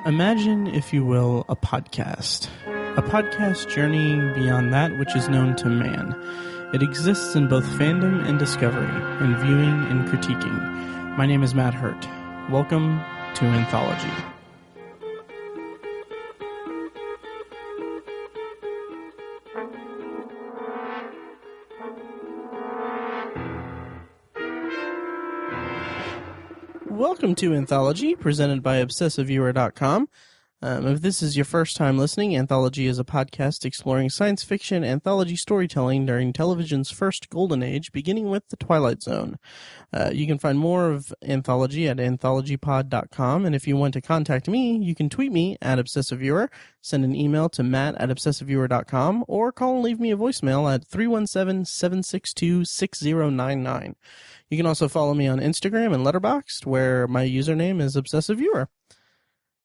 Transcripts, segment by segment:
Imagine, if you will, a podcast journeying beyond that which is known to man. It exists in both fandom and discovery, in viewing and critiquing. My name is Matt Hurt. Welcome to Anthology. Welcome to Anthology, presented by ObsessiveViewer.com. If this is your first time listening, Anthology is a podcast exploring science fiction anthology storytelling during television's first golden age, beginning with The Twilight Zone. You can find more of Anthology at anthologypod.com, and if you want to contact me, you can tweet me at ObsessiveViewer, send an email to matt@obsessiveviewer.com, or call and leave me a voicemail at 317-762-6099. You can also follow me on Instagram and Letterboxd, where my username is ObsessiveViewer.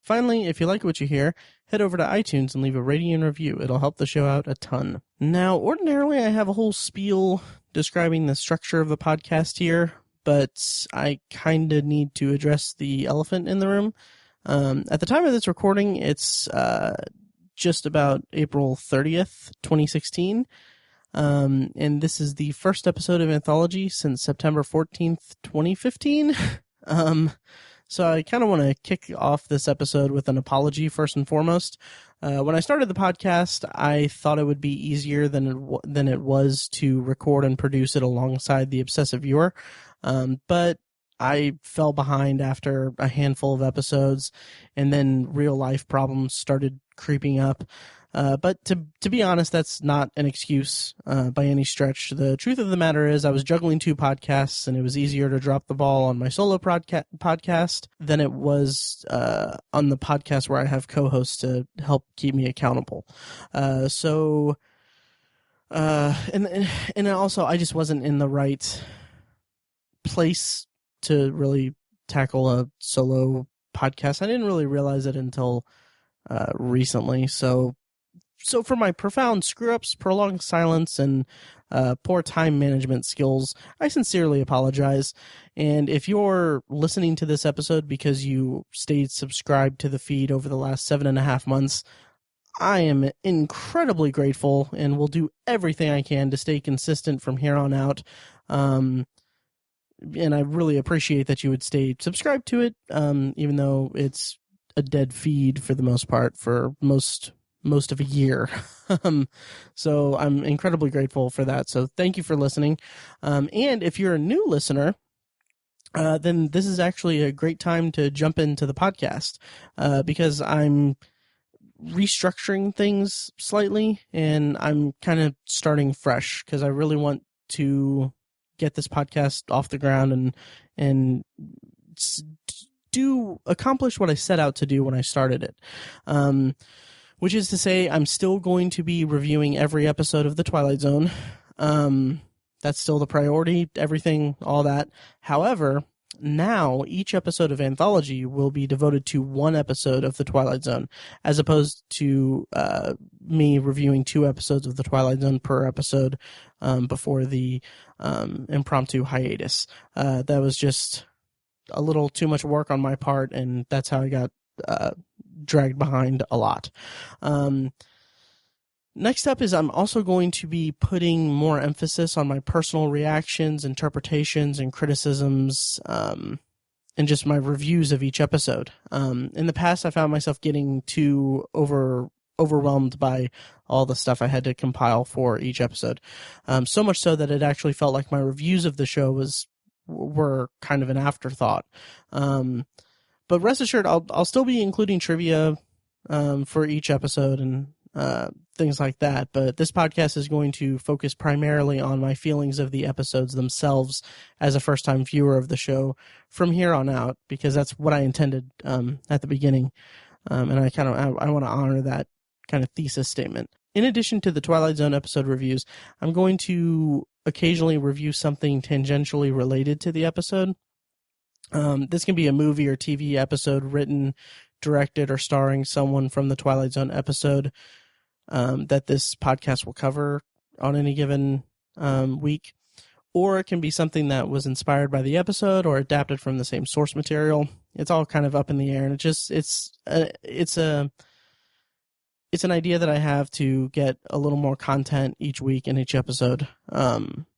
Finally, if you like what you hear, head over to iTunes and leave a rating and review. It'll help the show out a ton. Now, ordinarily, I have a whole spiel describing the structure of the podcast here, but I kind of need to address the elephant in the room. At the time of this recording, it's just about April 30th, 2016. And this is the first episode of Anthology since September 14th, 2015. So I kind of want to kick off this episode with an apology first and foremost. When I started the podcast, I thought it would be easier than it was to record and produce it alongside the Obsessive Viewer. But I fell behind after a handful of episodes, and then real life problems started creeping up. But to be honest, that's not an excuse by any stretch. The truth of the matter is I was juggling two podcasts, and it was easier to drop the ball on my solo podcast than it was on the podcast where I have co-hosts to help keep me accountable. And also I just wasn't in the right place to really tackle a solo podcast. I didn't really realize it until recently. So for my profound screw-ups, prolonged silence, and poor time management skills, I sincerely apologize. And if you're listening to this episode because you stayed subscribed to the feed over the last 7.5 months, I am incredibly grateful and will do everything I can to stay consistent from here on out. And I really appreciate that you would stay subscribed to it, even though it's a dead feed for the most part for most of a year. So I'm incredibly grateful for that. So thank you for listening. And if you're a new listener, then this is actually a great time to jump into the podcast, because I'm restructuring things slightly and I'm kind of starting fresh because I really want to get this podcast off the ground and accomplish what I set out to do when I started it. Which is to say, I'm still going to be reviewing every episode of The Twilight Zone. That's still the priority, everything, all that. However, now each episode of Anthology will be devoted to one episode of The Twilight Zone, as opposed to me reviewing 2 episodes of The Twilight Zone per episode before the impromptu hiatus. That was just a little too much work on my part, and that's how I got dragged behind a lot. Next up is I'm also going to be putting more emphasis on my personal reactions, interpretations, and criticisms, and just my reviews of each episode. In the past, I found myself getting too overwhelmed by all the stuff I had to compile for each episode. So much so that it actually felt like my reviews of the show were kind of an afterthought. But rest assured, I'll still be including trivia for each episode and things like that. But this podcast is going to focus primarily on my feelings of the episodes themselves as a first-time viewer of the show from here on out, because that's what I intended at the beginning. And I want to honor that kind of thesis statement. In addition to the Twilight Zone episode reviews, I'm going to occasionally review something tangentially related to the episode. This can be a movie or TV episode written, directed, or starring someone from the Twilight Zone episode that this podcast will cover on any given week. or it can be something that was inspired by the episode or adapted from the same source material. It's all kind of up in the air, and it's an idea that I have to get a little more content each week in each episode.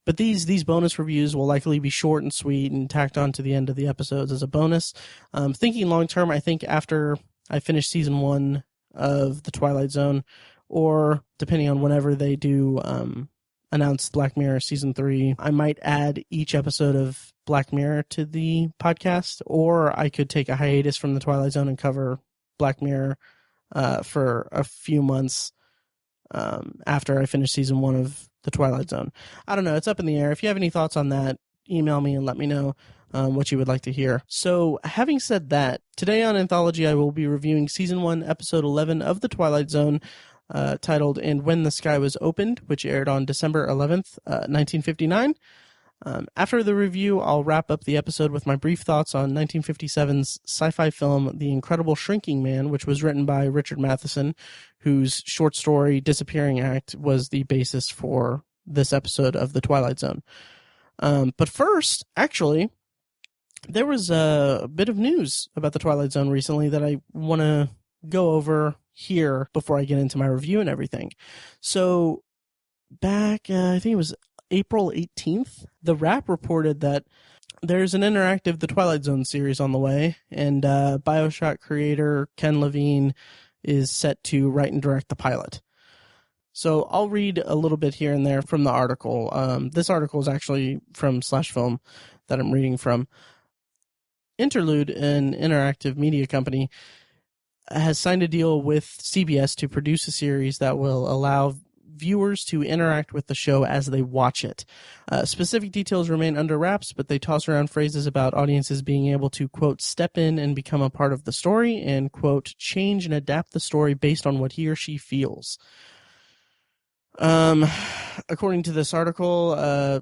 But these bonus reviews will likely be short and sweet and tacked on to the end of the episodes as a bonus. Thinking long term, I think after I finish season 1 of the Twilight Zone, or depending on whenever they do announce Black Mirror season 3, I might add each episode of Black Mirror to the podcast, or I could take a hiatus from the Twilight Zone and cover Black Mirror for a few months after I finish season 1 of the Twilight Zone. I don't know. It's up in the air. If you have any thoughts on that, email me and let me know what you would like to hear. So, having said that, today on Anthology, I will be reviewing season 1, episode 11 of the Twilight Zone, titled "And When the Sky Was Opened," which aired on December 11th, 1959. After the review, I'll wrap up the episode with my brief thoughts on 1957's sci-fi film The Incredible Shrinking Man, which was written by Richard Matheson, whose short story Disappearing Act was the basis for this episode of The Twilight Zone. But first, actually, there was a bit of news about The Twilight Zone recently that I want to go over here before I get into my review and everything. So, back, I think it was April 18th, The Wrap reported that there's an interactive The Twilight Zone series on the way, and BioShock creator Ken Levine is set to write and direct the pilot. So I'll read a little bit here and there from the article. This article is actually from /film that I'm reading from. Interlude, an interactive media company, has signed a deal with CBS to produce a series that will allow viewers to interact with the show as they watch it. Specific details remain under wraps, but they toss around phrases about audiences being able to, quote, step in and become a part of the story and, quote, change and adapt the story based on what he or she feels. According to this article,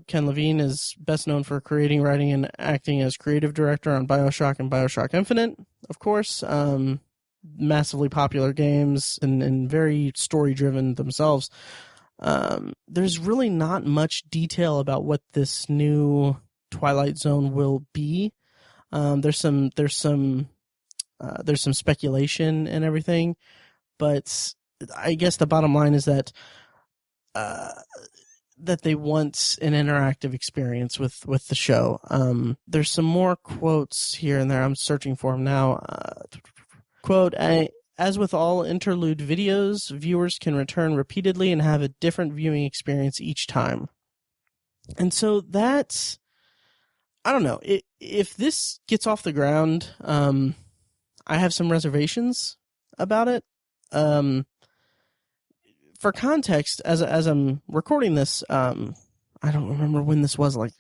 Ken Levine is best known for creating, writing, and acting as creative director on BioShock and BioShock Infinite, of course. Massively popular games and very story-driven themselves. There's really not much detail about what this new Twilight Zone will be. There's some speculation and everything, but I guess the bottom line is that they want an interactive experience with the show. There's some more quotes here and there. I'm searching for them now. Quote, as with all interlude videos, viewers can return repeatedly and have a different viewing experience each time. And so that's, I don't know, if this gets off the ground, I have some reservations about it. For context, as I'm recording this, I don't remember when this was, like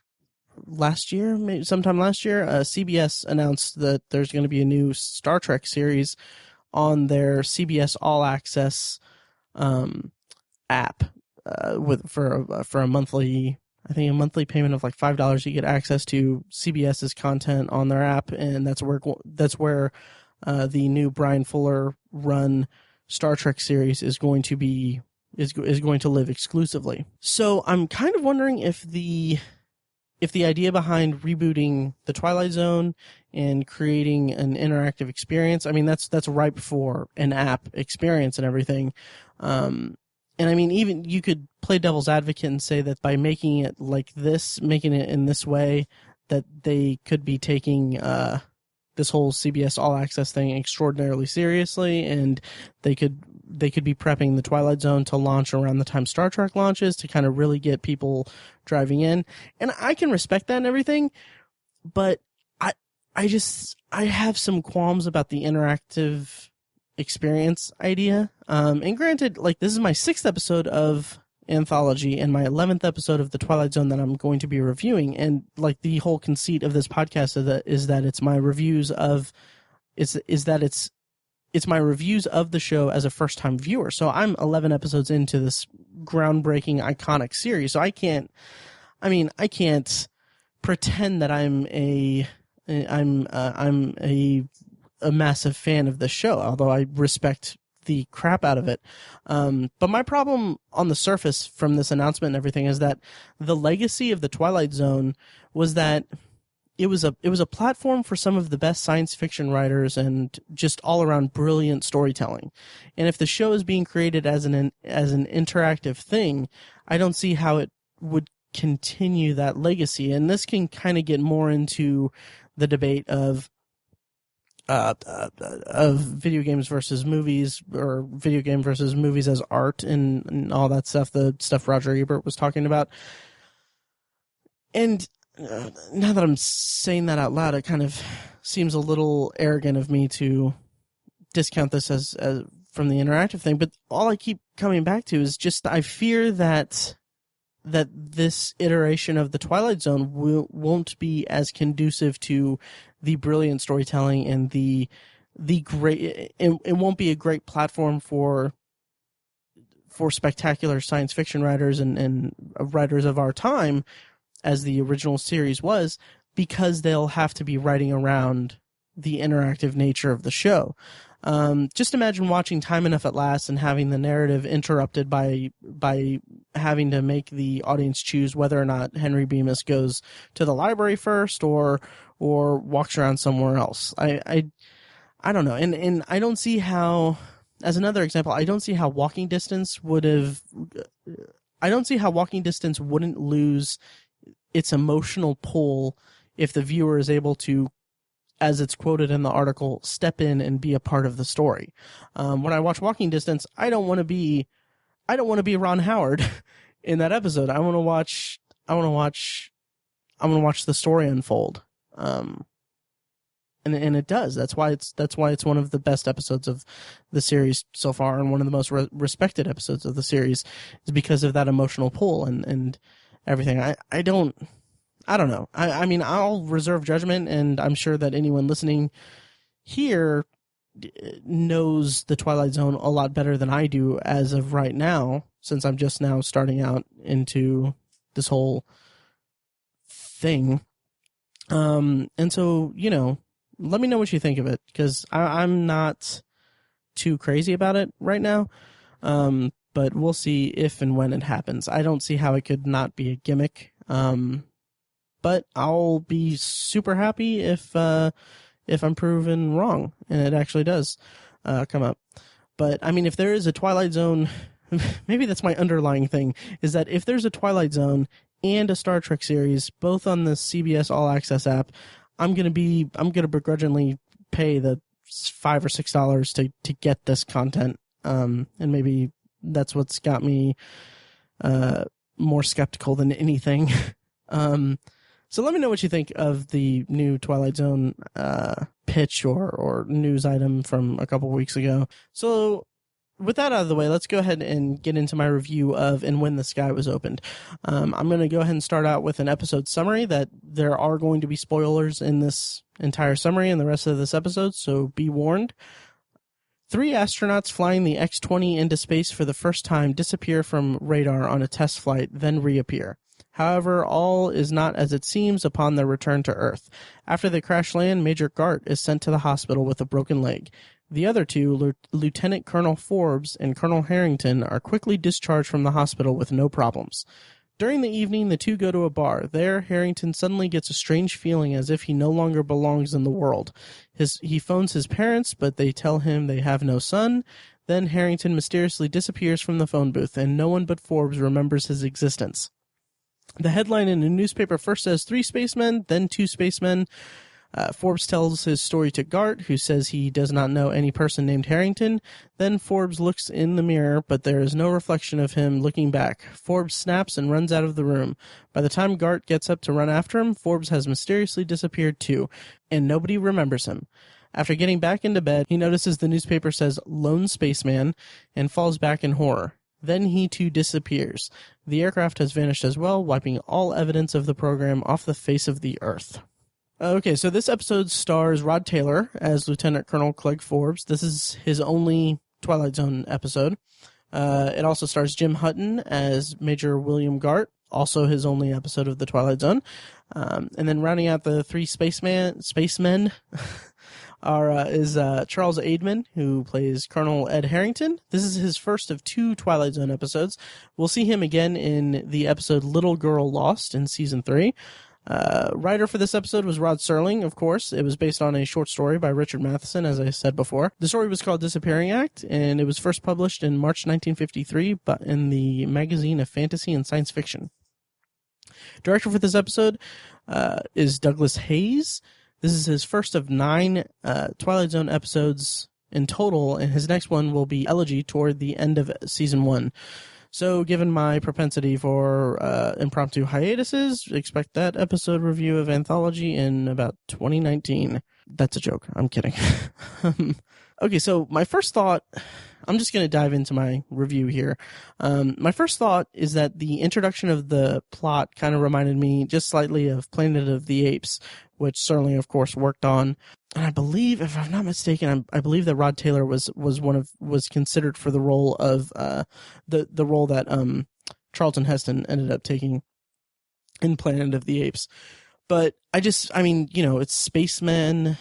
last year, maybe sometime last year, CBS announced that there's going to be a new Star Trek series on their CBS All Access app for a monthly, I think a monthly payment of like $5. You get access to CBS's content on their app, and that's where the new Brian Fuller run Star Trek series is going to live exclusively. So I'm kind of wondering if the idea behind rebooting the Twilight Zone and creating an interactive experience, I mean, that's ripe for an app experience and everything. And I mean, even you could play devil's advocate and say that by making it like this, making it in this way, that they could be taking this whole CBS All Access thing extraordinarily seriously, and they could be prepping the Twilight Zone to launch around the time Star Trek launches to kind of really get people driving in. And I can respect that and everything, but I have some qualms about the interactive experience idea. And granted, like, this is my 6th episode of Anthology and my 11th episode of the Twilight Zone that I'm going to be reviewing, and like the whole conceit of this podcast is that it's my reviews of it's my reviews of the show as a first-time viewer. So I'm 11 episodes into this groundbreaking, iconic series. So I can't pretend that I'm a massive fan of the show, although I respect the crap out of it. But my problem on the surface from this announcement and everything is that the legacy of the Twilight Zone was that it was a platform for some of the best science fiction writers and just all around brilliant storytelling. And if the show is being created as an interactive thing, I don't see how it would continue that legacy. And this can kind of get more into the debate of video games versus movies, or video game versus movies as art, and all that stuff, the stuff Roger Ebert was talking about. And now that I'm saying that out loud, it kind of seems a little arrogant of me to discount this as from the interactive thing. But all I keep coming back to is just I fear that this iteration of the Twilight Zone won't be as conducive to the brilliant storytelling and the great. It won't be a great platform for spectacular science fiction writers and writers of our time, as the original series was, because they'll have to be writing around the interactive nature of the show. Just imagine watching Time Enough at Last and having the narrative interrupted by having to make the audience choose whether or not Henry Bemis goes to the library first or walks around somewhere else. I don't know. And I don't see how, as another example, I don't see how Walking Distance wouldn't lose its emotional pull if the viewer is able to, as it's quoted in the article, step in and be a part of the story. When I watch Walking Distance, I don't want to be Ron Howard in that episode. I want to watch the story unfold. And it does. That's why it's one of the best episodes of the series so far, and one of the most respected episodes of the series, is because of that emotional pull and everything. I don't know. I mean, I'll reserve judgment, and I'm sure that anyone listening here knows the Twilight Zone a lot better than I do as of right now, since I'm just now starting out into this whole thing. And so, let me know what you think of it, because I'm not too crazy about it right now. But we'll see if and when it happens. I don't see how it could not be a gimmick. But I'll be super happy if I'm proven wrong and it actually does come up. But I mean, if there is a Twilight Zone, maybe that's my underlying thing, is that if there's a Twilight Zone and a Star Trek series, both on the CBS All Access app, I'm gonna begrudgingly pay the $5 or $6 to get this content. And maybe that's what's got me more skeptical than anything. So let me know what you think of the new Twilight Zone pitch or news item from a couple weeks ago. So with that out of the way, let's go ahead and get into my review of And When the Sky Was Opened. I'm going to go ahead and start out with an episode summary. That there are going to be spoilers in this entire summary and the rest of this episode, so be warned. 3 astronauts flying the X-20 into space for the first time disappear from radar on a test flight, then reappear. However, all is not as it seems upon their return to Earth. After they crash land, Major Gart is sent to the hospital with a broken leg. The other two, Lieutenant Colonel Forbes and Colonel Harrington, are quickly discharged from the hospital with no problems. During the evening, the two go to a bar. There, Harrington suddenly gets a strange feeling as if he no longer belongs in the world. He phones his parents, but they tell him they have no son. Then Harrington mysteriously disappears from the phone booth, and no one but Forbes remembers his existence. The headline in the newspaper first says 3 spacemen, then 2 spacemen. Forbes tells his story to Gart, who says he does not know any person named Harrington. Then Forbes looks in the mirror, but there is no reflection of him looking back. Forbes snaps and runs out of the room. By the time Gart gets up to run after him, Forbes has mysteriously disappeared too, and nobody remembers him. After getting back into bed, he notices the newspaper says Lone Spaceman and falls back in horror. Then he too disappears. The aircraft has vanished as well, wiping all evidence of the program off the face of the Earth. Okay, so this episode stars Rod Taylor as Lieutenant Colonel Clegg Forbes. This is his only Twilight Zone episode. It also stars Jim Hutton as Major William Gart, also his only episode of the Twilight Zone. And then rounding out the 3 spacemen is Charles Aidman, who plays Colonel Ed Harrington. This is his first of 2 Twilight Zone episodes. We'll see him again in the episode Little Girl Lost in season 3. Writer for this episode was Rod Serling, of course. It was based on a short story by Richard Matheson, as I said before. The story was called Disappearing Act, and it was first published in March 1953 but in the Magazine of Fantasy and Science Fiction. Director for this episode is Douglas Hayes. This is his first of 9 Twilight Zone episodes in total, and his next one will be Elegy toward the end of season 1. So, given my propensity for impromptu hiatuses, expect that episode review of Anthology in about 2019. That's a joke. I'm kidding. Okay, so my first thought, I'm just going to dive into my review here. My first thought is that the introduction of the plot kind of reminded me just slightly of Planet of the Apes, which Serling, of course, worked on. And I believe, if I'm not mistaken, I believe that Rod Taylor was considered for the role of the role that Charlton Heston ended up taking in Planet of the Apes. But it's spacemen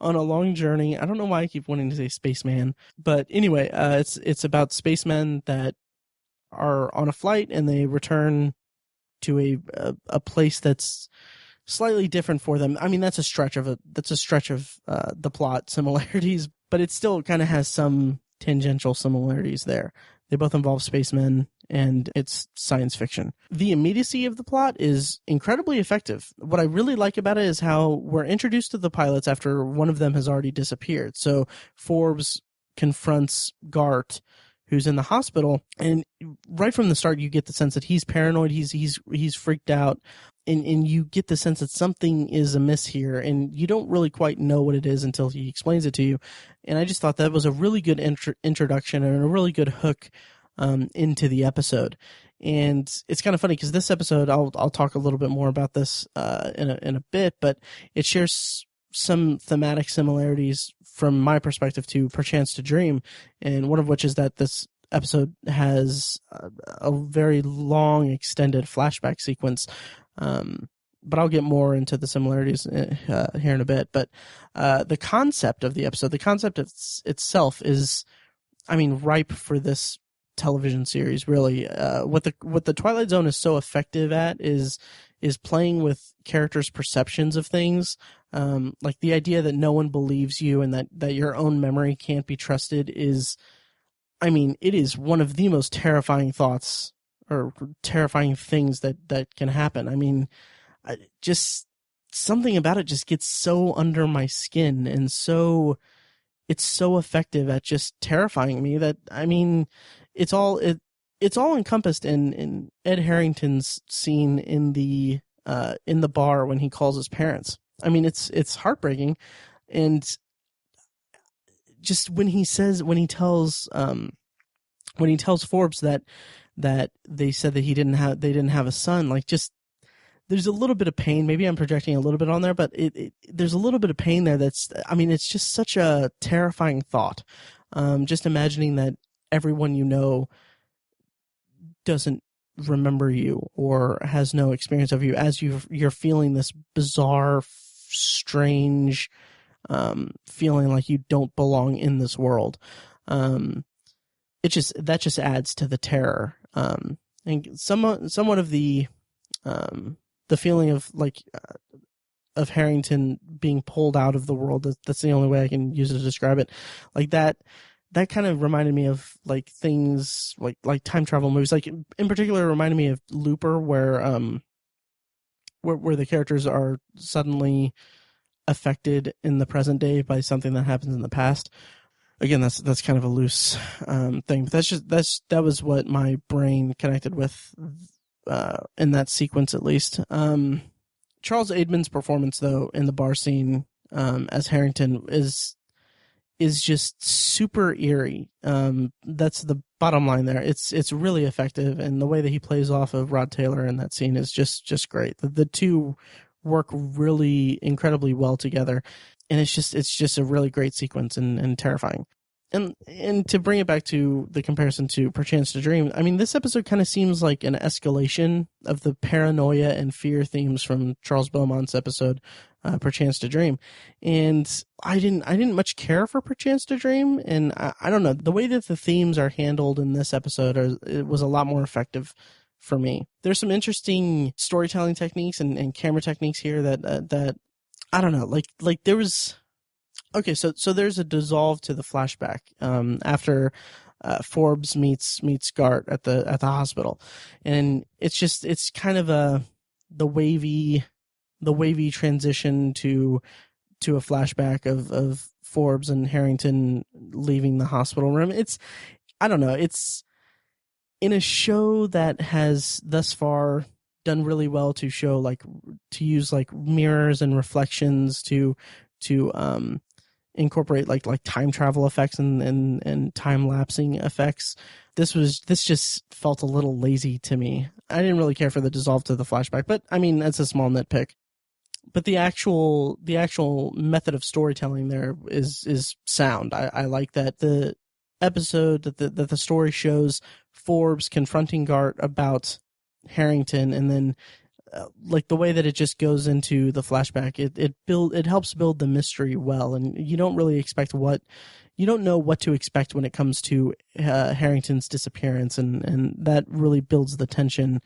on a long journey. I don't know why I keep wanting to say spaceman, but anyway, it's about spacemen that are on a flight and they return to a place that's slightly different for them. I mean, that's a stretch of the plot similarities, but it still kind of has some tangential similarities there. They both involve spacemen, and it's science fiction. The immediacy of the plot is incredibly effective. What I really like about it is how we're introduced to the pilots after one of them has already disappeared. So Forbes confronts Gart, who's in the hospital, and right from the start, you get the sense that he's paranoid, he's freaked out, and you get the sense that something is amiss here, and you don't really quite know what it is until he explains it to you. And I just thought that was a really good introduction and a really good hook into the episode. And it's kind of funny because this episode, I'll talk a little bit more about this in a bit, but it shares some thematic similarities from my perspective to Perchance to Dream, and one of which is that this episode has a very long extended flashback sequence. But I'll get more into the similarities here in a bit. But the concept of the episode, the concept itself is, ripe for this television series, really. What the Twilight Zone is so effective at is playing with characters' perceptions of things. Like the idea that no one believes you and that your own memory can't be trusted is, it is one of the most terrifying thoughts or terrifying things that can happen. Just something about it just gets so under my skin, and it's so effective at just terrifying me that, it's all encompassed in Ed Harrington's scene in the bar when he calls his parents. It's heartbreaking, and just when he tells Forbes that they said that they didn't have a son, like, just there's a little bit of pain. Maybe I'm projecting a little bit on there, but there's a little bit of pain there. It's just such a terrifying thought. Just imagining that everyone you know doesn't remember you or has no experience of you as you're feeling this bizarre, strange feeling like you don't belong in this world. That just adds to the terror. And somewhat of the feeling of of Harrington being pulled out of the world. That's the only way I can use it to describe it. Like that kind of reminded me of things like time travel movies. Like in particular, it reminded me of Looper, where the characters are suddenly affected in the present day by something that happens in the past. Again, that's kind of a loose thing, but that was what my brain connected with in that sequence, at least. Charles Aidman's performance, though, in the bar scene as Harrington is just super eerie. That's the bottom line there. It's really effective, and the way that he plays off of Rod Taylor in that scene is just great. The two work really incredibly well together, and it's just a really great sequence and terrifying. And to bring it back to the comparison to Perchance to Dream, I mean, this episode kind of seems like an escalation of the paranoia and fear themes from Charles Beaumont's episode, Perchance to Dream. And I didn't much care for Perchance to Dream, and I don't know, the way that the themes are handled in this episode it was a lot more effective for me. There's some interesting storytelling techniques and camera techniques here that I don't know, like there was. Okay, so there's a dissolve to the flashback after Forbes meets Gart at the hospital, and it's kind of the wavy transition to a flashback of Forbes and Harrington leaving the hospital room. I don't know, it's in a show that has thus far done really well to use like mirrors and reflections to incorporate like time travel effects and time lapsing effects. This just felt a little lazy to me. I didn't really care for the dissolve to the flashback, but I mean, that's a small nitpick. But the actual method of storytelling there is sound. I like that the episode that the story shows Forbes confronting Gart about Harrington, and then like the way that it just goes into the flashback, it helps build the mystery well, and you don't know what to expect when it comes to Harrington's disappearance, and that really builds the tension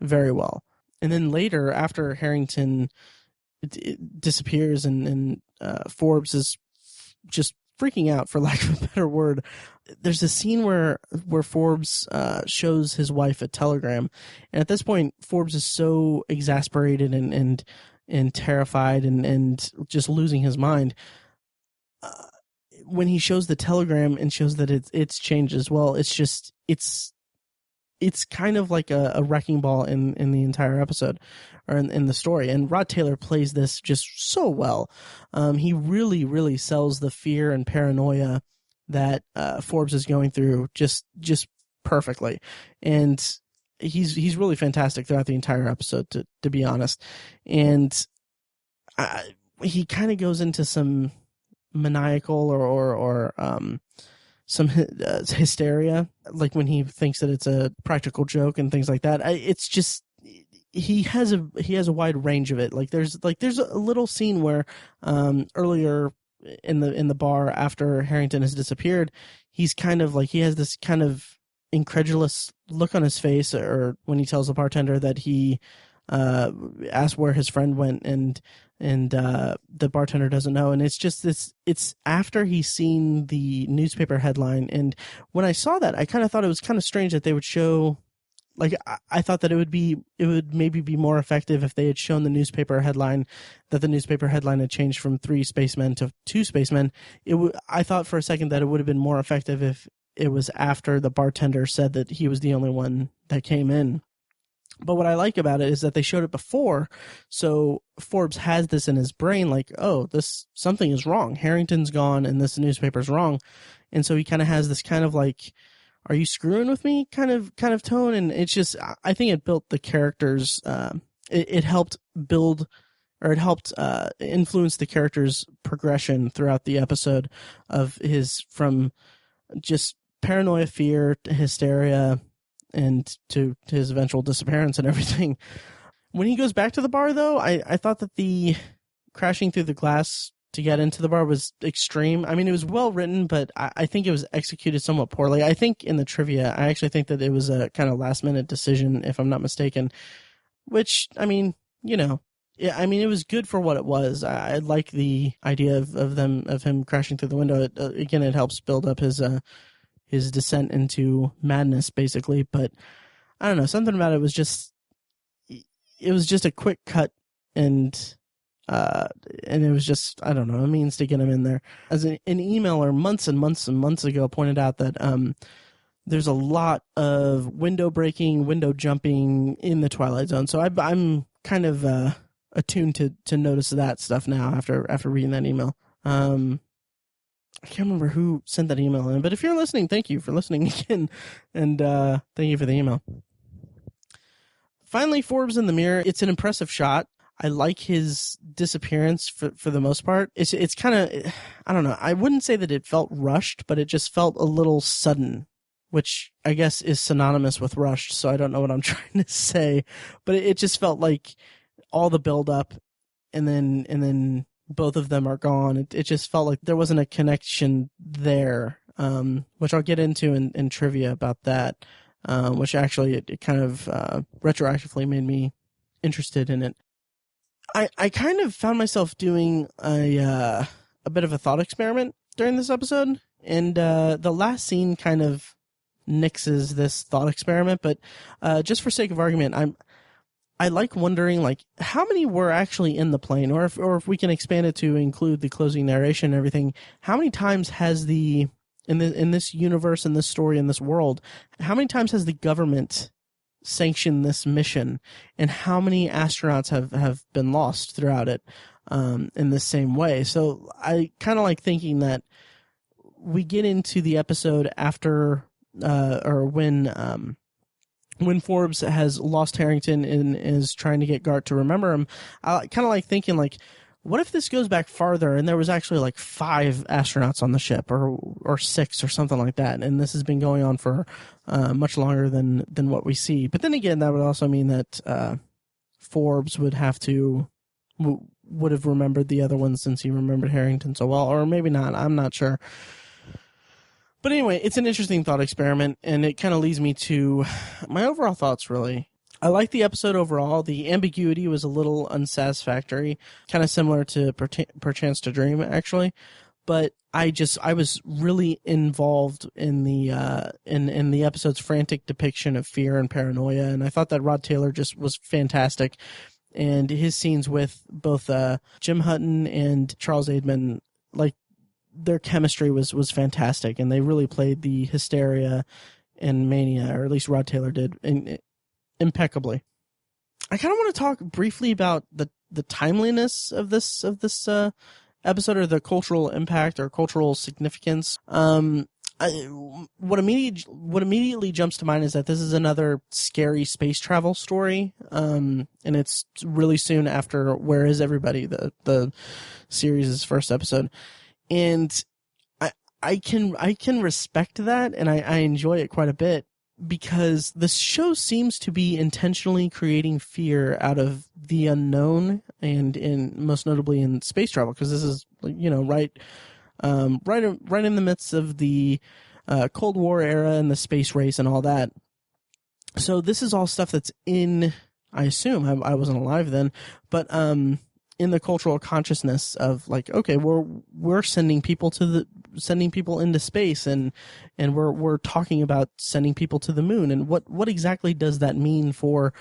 very well. And then later, after Harrington disappears and Forbes is just freaking out, for lack of a better word, there's a scene where Forbes shows his wife a telegram, and at this point Forbes is so exasperated and terrified and just losing his mind. When he shows the telegram and shows that it's changed as well, it's kind of like a wrecking ball in the entire episode, or in the story. And Rod Taylor plays this just so well. He really, really sells the fear and paranoia that Forbes is going through just perfectly. And he's really fantastic throughout the entire episode, to be honest. And he kind of goes into some maniacal or some hysteria, like when he thinks that it's a practical joke and things like that. It's just, he has a wide range of it. Like there's a little scene where earlier in the bar after Harrington has disappeared, he's kind of like, he has this kind of incredulous look on his face, or when he tells the bartender that he asked where his friend went, and the bartender doesn't know. And it's just it's after he's seen the newspaper headline. And when I saw that, I kind of thought it was kind of strange that they would show, like, I thought that it would maybe be more effective if they had shown the newspaper headline, that the newspaper headline had changed from 3 spacemen to 2 spacemen. I thought for a second that it would have been more effective if it was after the bartender said that he was the only one that came in. But what I like about it is that they showed it before, so Forbes has this in his brain, like, oh, something is wrong. Harrington's gone, and this newspaper's wrong, and so he kind of has this kind of like, "Are you screwing with me?" kind of tone, and it's just, I think it built the characters. It helped build, or it helped influence the characters' progression throughout the episode of from just paranoia, fear, to hysteria, and to his eventual disappearance and everything. When he goes back to the bar, though, I thought that the crashing through the glass to get into the bar was extreme. I mean, it was well written, but I think it was executed somewhat poorly. I think in the trivia, I actually think that it was a kind of last minute decision, if I'm not mistaken, which, I mean, it was good for what it was. I like the idea of him crashing through the window. Again, it helps build up his descent into madness, basically. But I don't know, something about it was just a quick cut, and it was just, I don't know, a means to get him in there. As an emailer months and months and months ago pointed out that there's a lot of window breaking, window jumping in the Twilight Zone. So I'm kind of attuned to notice that stuff now after reading that email. I can't remember who sent that email in, but if you're listening, thank you for listening again, and thank you for the email. Finally, Forbes in the mirror. It's an impressive shot. I like his disappearance for the most part. It's kind of, I don't know. I wouldn't say that it felt rushed, but it just felt a little sudden, which I guess is synonymous with rushed. So I don't know what I'm trying to say, but it just felt like all the build up and then both of them are gone. It just felt like there wasn't a connection there, which I'll get into in trivia about that, which actually it kind of retroactively made me interested in it. I kind of found myself doing a bit of a thought experiment during this episode, and the last scene kind of nixes this thought experiment, but just for sake of argument, I like wondering, like, how many were actually in the plane, or if we can expand it to include the closing narration and everything. How many times has in this universe, in this story, in this world, how many times has the government sanctioned this mission, and how many astronauts have been lost throughout it in the same way? So I kind of like thinking that we get into the episode after or when Forbes has lost Harrington and is trying to get Gart to remember him. I kind of like thinking, like, what if this goes back farther and there was actually like 5 astronauts on the ship, or 6 or something like that, and this has been going on for much longer than what we see. But then again, that would also mean that Forbes would have remembered the other ones since he remembered Harrington so well, or maybe not. I'm not sure. But anyway, it's an interesting thought experiment, and it kind of leads me to my overall thoughts, really. I like the episode overall. The ambiguity was a little unsatisfactory, kind of similar to Perchance to Dream, actually. But I was really involved in the episode's frantic depiction of fear and paranoia, and I thought that Rod Taylor just was fantastic. And his scenes with both Jim Hutton and Charles Aidman, like, their chemistry was fantastic, and they really played the hysteria and mania, or at least Rod Taylor did, impeccably. I kind of want to talk briefly about the timeliness of this episode, or the cultural impact or cultural significance. What immediately jumps to mind is that this is another scary space travel story, and it's really soon after Where Is Everybody, the series' first episode. And I can respect that, and I enjoy it quite a bit, because the show seems to be intentionally creating fear out of the unknown, and most notably in space travel, because this is, you know, right in the midst of the Cold War era and the space race and all that. So this is all stuff that's in, I assume, I wasn't alive then, but in the cultural consciousness of, like, okay, we're sending people into space, and we're talking about sending people to the moon, and what exactly does that mean for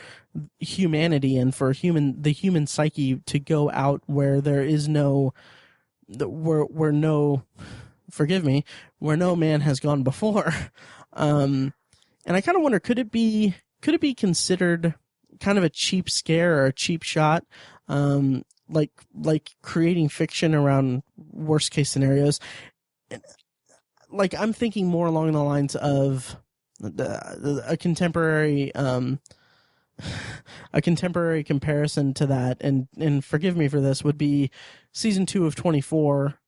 humanity and for the human psyche to go out where there is no man has gone before. And I kind of wonder, could it be considered kind of a cheap scare or a cheap shot, like creating fiction around worst case scenarios? Like, I'm thinking more along the lines of a contemporary comparison to that, and forgive me for this, would be season 2 of 24,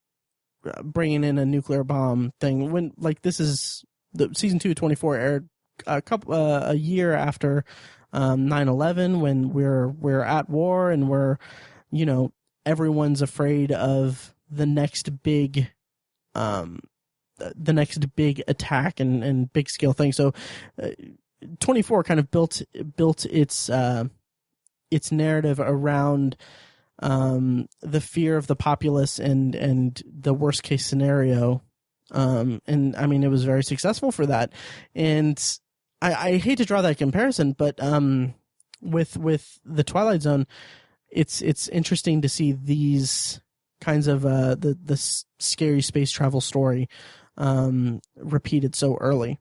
bringing in a nuclear bomb thing. When, like, this is the season 2 of 24 aired a year after 9/11, when we're at war, and we're, you know, everyone's afraid of the next big attack and big scale thing. So 24 kind of built its narrative around the fear of the populace and the worst case scenario. And I mean, it was very successful for that. And I hate to draw that comparison, but with the Twilight Zone, it's interesting to see these kinds of the scary space travel story repeated so early.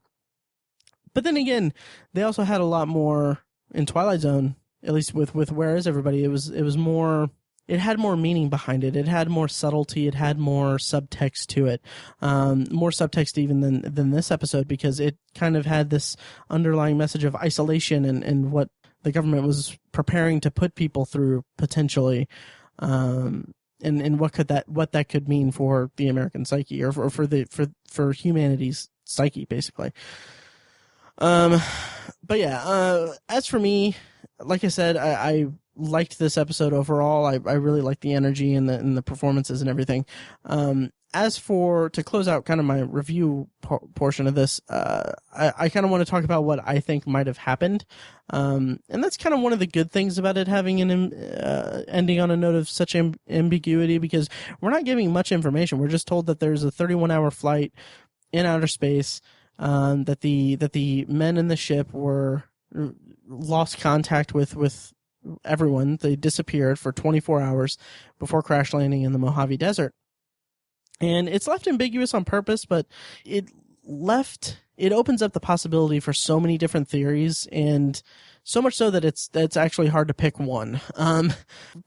But then again, they also had a lot more in Twilight Zone, at least with Where Is Everybody. It was more, it had more meaning behind it. It had more subtlety. It had more subtext to it. More subtext even than this episode, because it kind of had this underlying message of isolation and what the government was preparing to put people through potentially, and what that could mean for the American psyche, or for humanity's psyche, basically. But yeah, as for me, like I said, I liked this episode overall. I really liked the energy and the performances and everything. As for, to close out kind of my review portion of this, I kind of want to talk about what I think might have happened. And that's kind of one of the good things about it having an ending on a note of such ambiguity, because we're not giving much information. We're just told that there's a 31-hour flight in outer space, that the men in the ship were lost contact with everyone. They disappeared for 24 hours before crash landing in the Mojave Desert. And it's left ambiguous on purpose, but it opens up the possibility for so many different theories, and so much so that it's actually hard to pick one.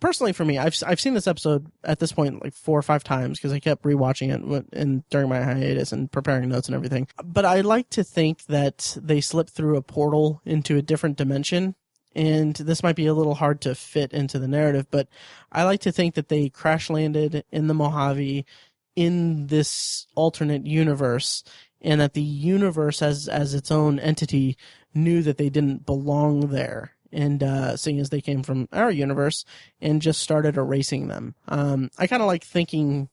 Personally for me, I've seen this episode at this point like 4 or 5 times, because I kept rewatching it during my hiatus and preparing notes and everything. But I like to think that they slipped through a portal into a different dimension. And this might be a little hard to fit into the narrative, but I like to think that they crash landed in the Mojave in this alternate universe, and that the universe as its own entity knew that they didn't belong there, and seeing as they came from our universe, and just started erasing them. I kind of like thinking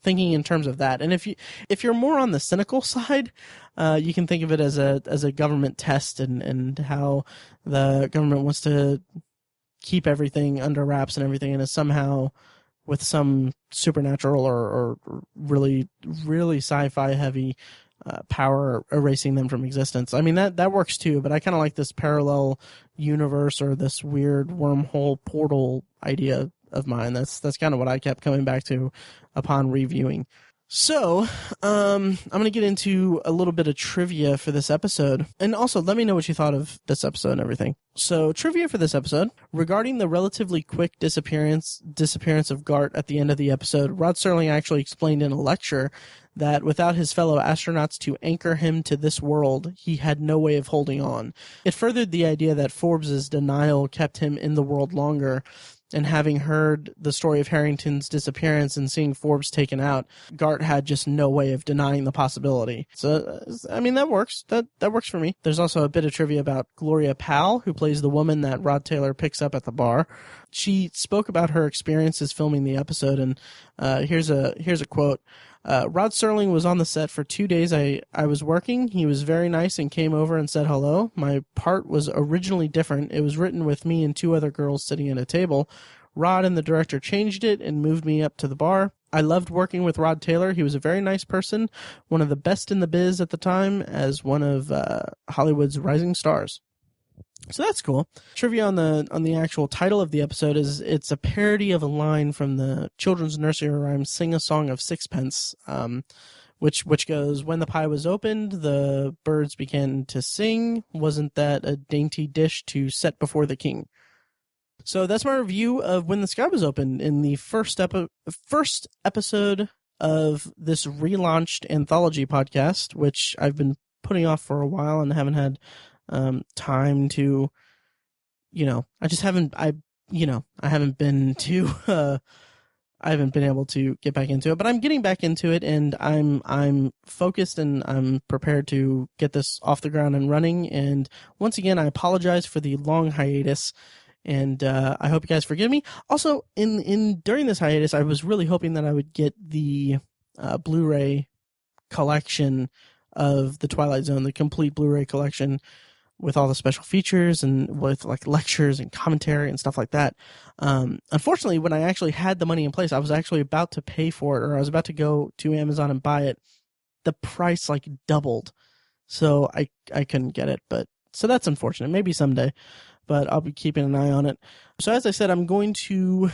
in terms of that. And if you're more on the cynical side, you can think of it as a government test, and how the government wants to keep everything under wraps and everything, and is somehow, with some supernatural or really, really sci-fi heavy power, erasing them from existence. I mean, that works too, but I kind of like this parallel universe, or this weird wormhole portal idea of mine. That's kind of what I kept coming back to upon reviewing. So, I'm going to get into a little bit of trivia for this episode. And also, let me know what you thought of this episode and everything. So, trivia for this episode. Regarding the relatively quick disappearance of Gart at the end of the episode, Rod Serling actually explained in a lecture that without his fellow astronauts to anchor him to this world, he had no way of holding on. It furthered the idea that Forbes' denial kept him in the world longer. And having heard the story of Harrington's disappearance and seeing Forbes taken out, Gart had just no way of denying the possibility. So, I mean, that works. That works for me. There's also a bit of trivia about Gloria Powell, who plays the woman that Rod Taylor picks up at the bar. She spoke about her experiences filming the episode, and here's a quote. Rod Serling was on the set for 2 days. I was working. He was very nice and came over and said hello. My part was originally different. It was written with me and 2 other girls sitting at a table. Rod and the director changed it and moved me up to the bar. I loved working with Rod Taylor. He was a very nice person, one of the best in the biz at the time, as one of Hollywood's rising stars. So that's cool. Trivia on the actual title of the episode is it's a parody of a line from the children's nursery rhyme Sing a Song of Sixpence, which goes, when the pie was opened, the birds began to sing. Wasn't that a dainty dish to set before the king? So that's my review of When the Sky Was Opened in the first episode of this relaunched anthology podcast, which I've been putting off for a while and haven't had time to, I haven't been able to get back into it, but I'm getting back into it, and I'm focused, and I'm prepared to get this off the ground and running. And once again, I apologize for the long hiatus, and I hope you guys forgive me. Also, during this hiatus, I was really hoping that I would get the Blu-ray collection of the Twilight Zone, the complete Blu-ray collection, with all the special features and with like lectures and commentary and stuff like that. Unfortunately, when I actually had the money in place, I was actually about to pay for it, or I was about to go to Amazon and buy it. The price like doubled. So I couldn't get it, so that's unfortunate. Maybe someday, but I'll be keeping an eye on it. So as I said, I'm going to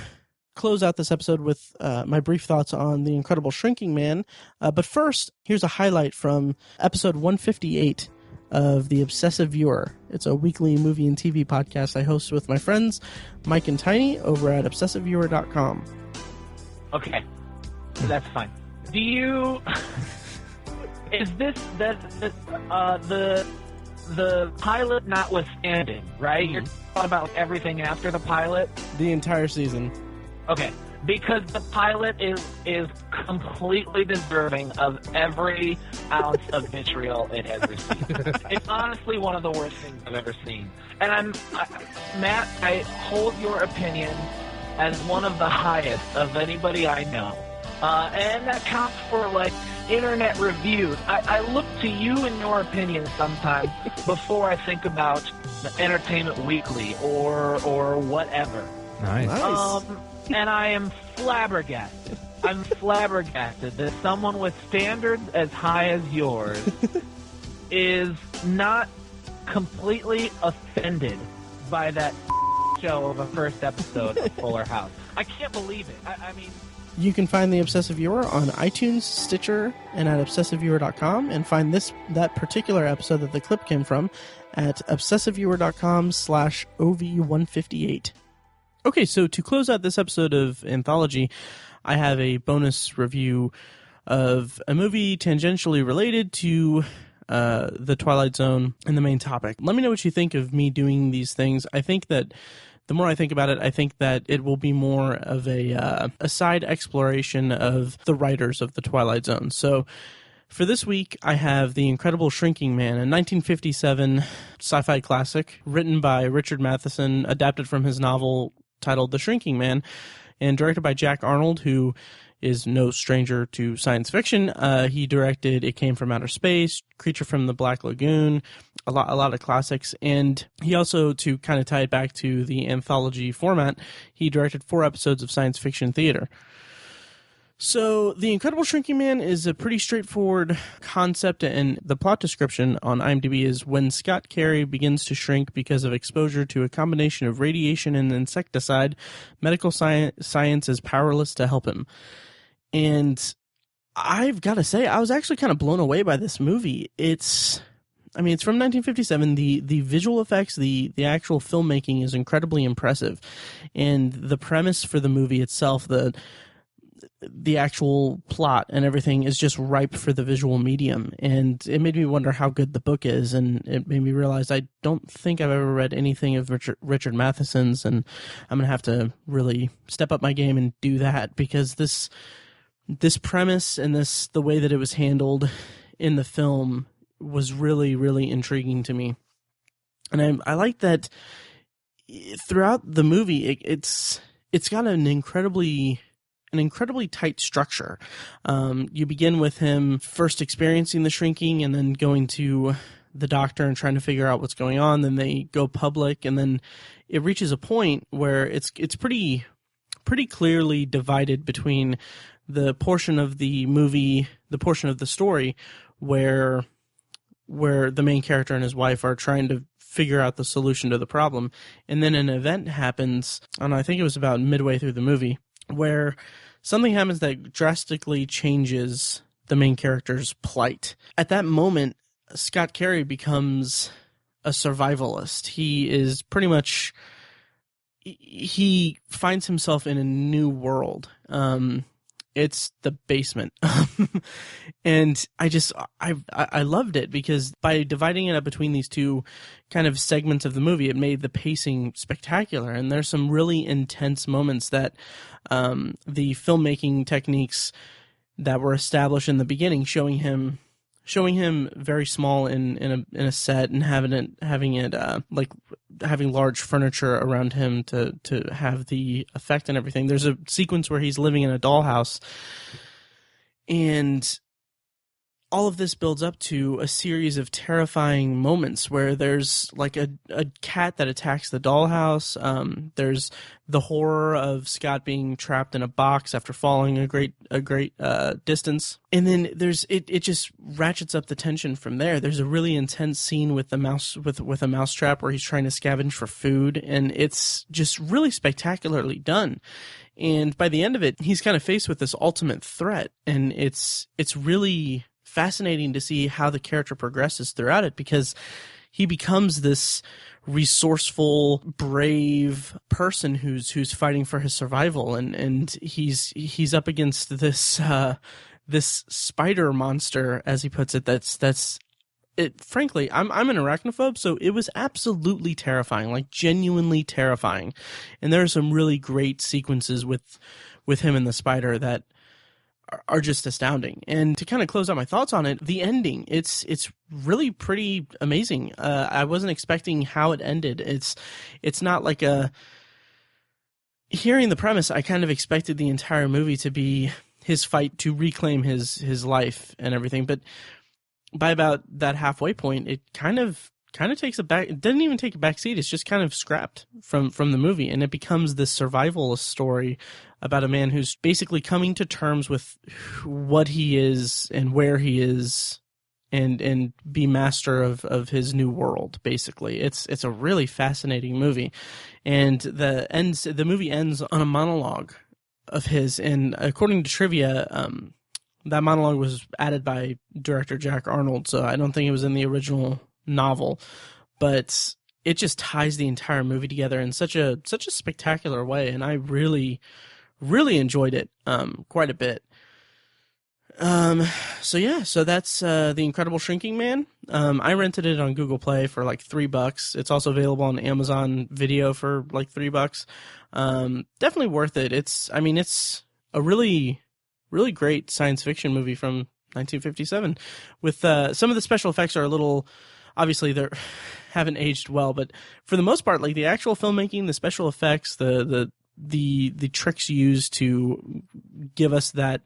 close out this episode with my brief thoughts on The Incredible Shrinking Man. But first, here's a highlight from episode 158 of The Obsessive Viewer. It's a weekly movie and TV podcast I host with my friends Mike and Tiny over at obsessiveviewer.com. Okay, that's fine. Do you... Is this the the pilot notwithstanding, right? You're talking about everything after the pilot? The entire season. Okay. Because the pilot is completely deserving of every ounce of vitriol it has received. It's honestly one of the worst things I've ever seen. And Matt, I hold your opinion as one of the highest of anybody I know. And that counts for, like, internet reviews. I look to you and your opinion sometimes before I think about Entertainment Weekly or whatever. Nice. And I am flabbergasted. I'm flabbergasted that someone with standards as high as yours is not completely offended by that show of a first episode of Fuller House. I can't believe it. I mean... You can find The Obsessive Viewer on iTunes, Stitcher, and at obsessiveviewer.com, and find that particular episode that the clip came from at obsessiveviewer.com/OV158. Okay, so to close out this episode of Anthology, I have a bonus review of a movie tangentially related to the Twilight Zone and the main topic. Let me know what you think of me doing these things. I think that the more I think about it, I think that it will be more of a side exploration of the writers of the Twilight Zone. So for this week, I have The Incredible Shrinking Man, a 1957 sci-fi classic written by Richard Matheson, adapted from his novel titled The Shrinking Man, and directed by Jack Arnold, who is no stranger to science fiction. He directed It Came from Outer Space, Creature from the Black Lagoon, a lot of classics. And he also, to kind of tie it back to the anthology format, he directed 4 episodes of science fiction theater. So The Incredible Shrinking Man is a pretty straightforward concept, and the plot description on IMDb is: when Scott Carey begins to shrink because of exposure to a combination of radiation and insecticide, medical science is powerless to help him. And I've got to say, I was actually kind of blown away by this movie. It's from 1957. The visual effects, the actual filmmaking is incredibly impressive. And the premise for the movie itself, the actual plot and everything is just ripe for the visual medium. And it made me wonder how good the book is, and it made me realize I don't think I've ever read anything of Richard Matheson's, and I'm going to have to really step up my game and do that, because this premise and the way that it was handled in the film was really, really intriguing to me. And I like that throughout the movie, it's got an incredibly tight structure. You begin with him first experiencing the shrinking and then going to the doctor and trying to figure out what's going on. Then they go public, and then it reaches a point where it's pretty clearly divided between the portion of the movie, the portion of the story where the main character and his wife are trying to figure out the solution to the problem. And then an event happens, and I think it was about midway through the movie, where something happens that drastically changes the main character's plight. At that moment, Scott Carey becomes a survivalist. He is pretty much... he finds himself in a new world. It's the basement. And I loved it, because by dividing it up between these two kind of segments of the movie, it made the pacing spectacular. And there's some really intense moments that the filmmaking techniques that were established in the beginning, showing him very small in a set and having large furniture around him to have the effect and everything. There's a sequence where he's living in a dollhouse, and all of this builds up to a series of terrifying moments where there's like a cat that attacks the dollhouse. There's the horror of Scott being trapped in a box after falling a great distance. And then it just ratchets up the tension from there. There's a really intense scene with the mouse, with a mousetrap where he's trying to scavenge for food. And it's just really spectacularly done. And by the end of it, he's kind of faced with this ultimate threat. And it's really fascinating to see how the character progresses throughout it, because he becomes this resourceful, brave person who's fighting for his survival, and he's up against this spider monster, as he puts it, that's frankly, I'm an arachnophobe, so it was absolutely terrifying, like genuinely terrifying. And there are some really great sequences with him and the spider that are just astounding. And to kind of close out my thoughts on it, the ending, it's really pretty amazing. I wasn't expecting how it ended. It's not like hearing the premise, I kind of expected the entire movie to be his fight to reclaim his life and everything, but by about that halfway point, it kind of takes it doesn't even take a back seat. It's just kind of scrapped from the movie, and it becomes this survivalist story about a man who's basically coming to terms with what he is and where he is, and be master of his new world. Basically, it's a really fascinating movie, and the movie ends on a monologue of his, and according to trivia, that monologue was added by director Jack Arnold, so I don't think it was in the original novel, but it just ties the entire movie together in such a spectacular way, and I really, really enjoyed it quite a bit. So that's The Incredible Shrinking Man. I rented it on Google Play for like $3. It's also available on Amazon Video for like $3. Definitely worth it. It's a really, really great science fiction movie from 1957 with some of the special effects are a little, obviously they haven't aged well, but for the most part, like the actual filmmaking, the special effects, the tricks used to give us that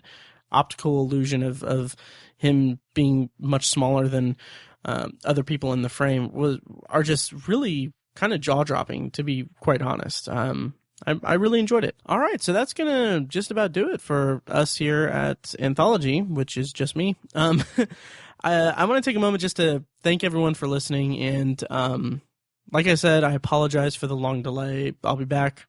optical illusion of him being much smaller than other people in the frame are just really kind of jaw-dropping, to be quite honest. I really enjoyed it. All right, so that's going to just about do it for us here at Anthology, which is just me. I want to take a moment just to thank everyone for listening, and like I said, I apologize for the long delay. I'll be back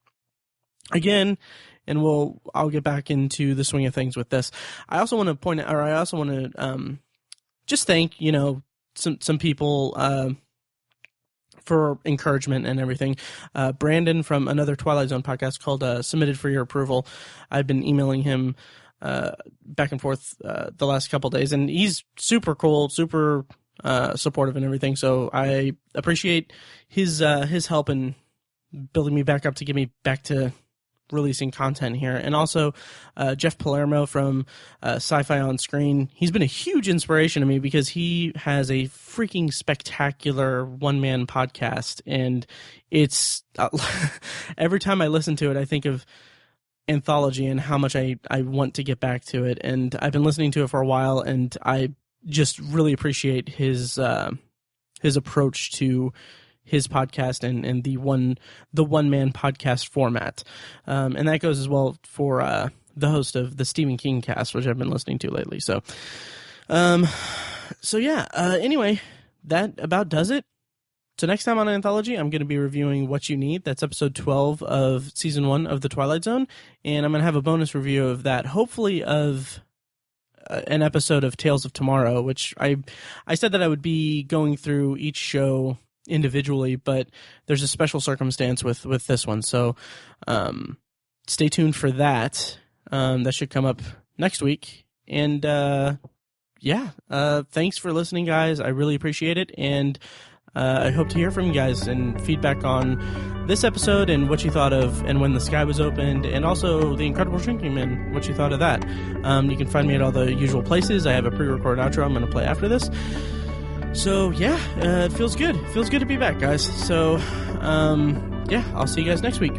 again, and I'll get back into the swing of things with this. I also want to just thank, some people for encouragement and everything. Brandon from another Twilight Zone podcast called Submitted for Your Approval. I've been emailing him back and forth the last couple days, and he's super cool, super supportive and everything. So I appreciate his help in building me back up to get me back to releasing content here. And also Jeff Palermo from Sci-Fi on Screen. He's been a huge inspiration to me because he has a freaking spectacular one-man podcast, and it's every time I listen to it, I think of Anthology and how much I want to get back to it. And I've been listening to it for a while, and I just really appreciate his approach to his podcast and the one man podcast format, and that goes as well for the host of the Stephen King cast, which I've been listening to lately. So yeah. Anyway, that about does it. So next time on Anthology, I'm going to be reviewing What You Need. That's episode 12 of season 1 of the Twilight Zone, and I'm going to have a bonus review of that, hopefully of an episode of Tales of Tomorrow, which I said that I would be going through each show individually, but there's a special circumstance with this one, so stay tuned for that. That should come up next week, and thanks for listening, guys. I really appreciate it, and I hope to hear from you guys and feedback on this episode and what you thought of And When the Sky Was Opened, and also The Incredible Shrinking Man, what you thought of that. You can find me at all the usual places. I have a pre-recorded outro I'm going to play after this. So, yeah, it feels good. It feels good to be back, guys. So, I'll see you guys next week.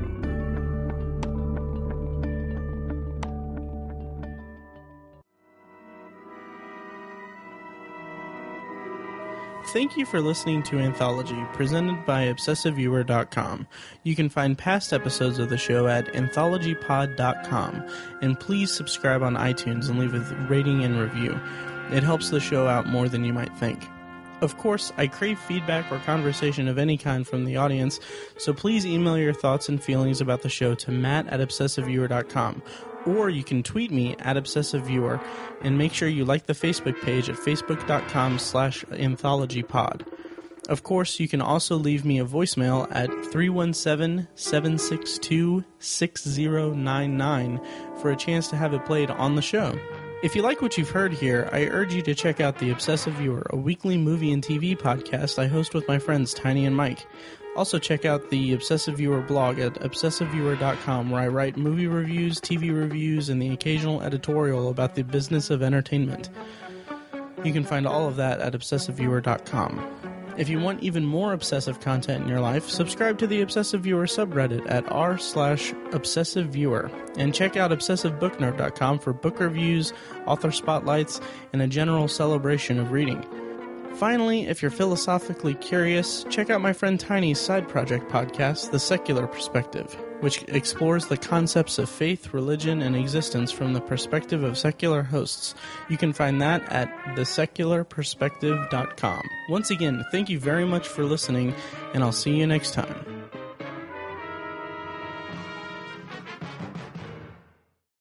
Thank you for listening to Anthology, presented by ObsessiveViewer.com. You can find past episodes of the show at AnthologyPod.com, and please subscribe on iTunes and leave a rating and review. It helps the show out more than you might think. Of course, I crave feedback or conversation of any kind from the audience, so please email your thoughts and feelings about the show to matt@obsessiveviewer.com, or you can tweet me at obsessiveviewer, and make sure you like the Facebook page at facebook.com/anthologypod. Of course, you can also leave me a voicemail at 317-762-6099 for a chance to have it played on the show. If you like what you've heard here, I urge you to check out The Obsessive Viewer, a weekly movie and TV podcast I host with my friends Tiny and Mike. Also check out the Obsessive Viewer blog at obsessiveviewer.com, where I write movie reviews, TV reviews, and the occasional editorial about the business of entertainment. You can find all of that at obsessiveviewer.com. If you want even more obsessive content in your life, subscribe to the Obsessive Viewer subreddit at r/obsessiveviewer, and check out obsessivebooknerd.com for book reviews, author spotlights, and a general celebration of reading. Finally, if you're philosophically curious, check out my friend Tiny's side project podcast, The Secular Perspective, which explores the concepts of faith, religion, and existence from the perspective of secular hosts. You can find that at thesecularperspective.com. Once again, thank you very much for listening, and I'll see you next time.